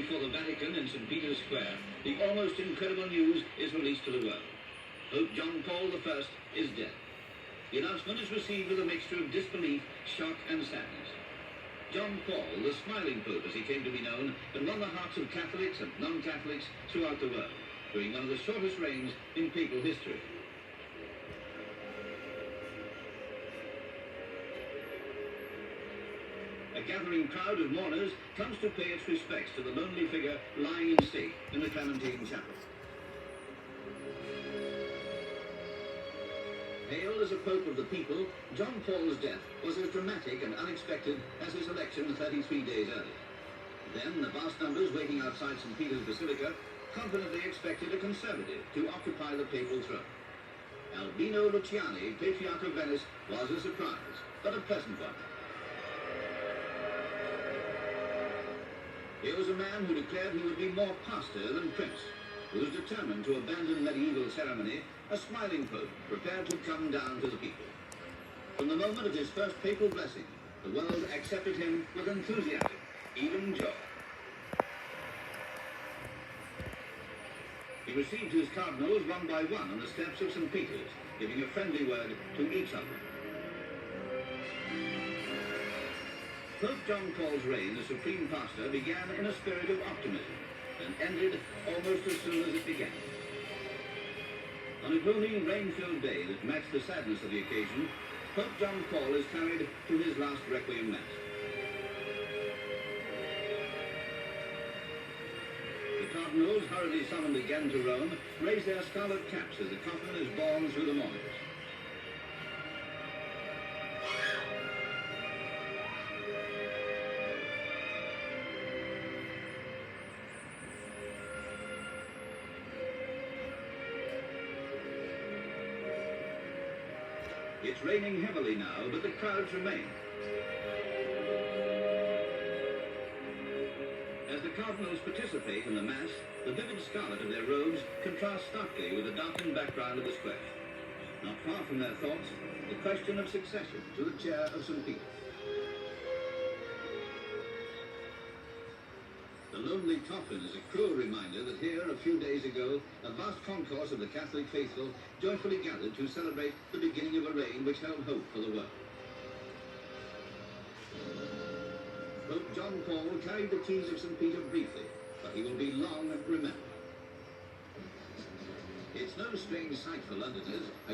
before the Vatican in St. Peter's Square, the almost incredible news is released to the world. Pope John Paul I is dead. The announcement is received with a mixture of disbelief, shock and sadness. John Paul, the smiling Pope as he came to be known, had won the hearts of Catholics and non-Catholics throughout the world, during one of the shortest reigns in papal history. A gathering crowd of mourners comes to pay its respects to the lonely figure lying in state in the Clementine Chapel. Hailed as a pope of the people, John Paul's death was as dramatic and unexpected as his election 33 days earlier. Then the vast numbers waiting outside St. Peter's Basilica confidently expected a conservative to occupy the papal throne. Albino Luciani, Patriarch of Venice, was a surprise, but a pleasant one. Here was a man who declared he would be more pastor than prince, who was determined to abandon medieval ceremony, a smiling pope prepared to come down to the people. From the moment of his first papal blessing, the world accepted him with enthusiasm, even joy. He received his cardinals one by one on the steps of St. Peter's, giving a friendly word to each of them. Pope John Paul's reign as supreme pastor began in a spirit of optimism and ended almost as soon as it began. On a gloomy, rain-filled day that matched the sadness of the occasion, Pope John Paul is carried to his last Requiem Mass. The cardinals, hurriedly summoned again to Rome, raise their scarlet caps as the coffin is borne through the mourners. It's raining heavily now, but the crowds remain. As the cardinals participate in the Mass, the vivid scarlet of their robes contrasts starkly with the darkened background of the square. Not far from their thoughts, the question of succession to the chair of St. Peter. The lonely coffin is a cruel reminder that here, a few days ago, a vast concourse of the Catholic faithful joyfully gathered to celebrate the beginning of a reign which held hope for the world. Pope John Paul carried the keys of St. Peter briefly, but he will be long remembered. It's no strange sight for Londoners.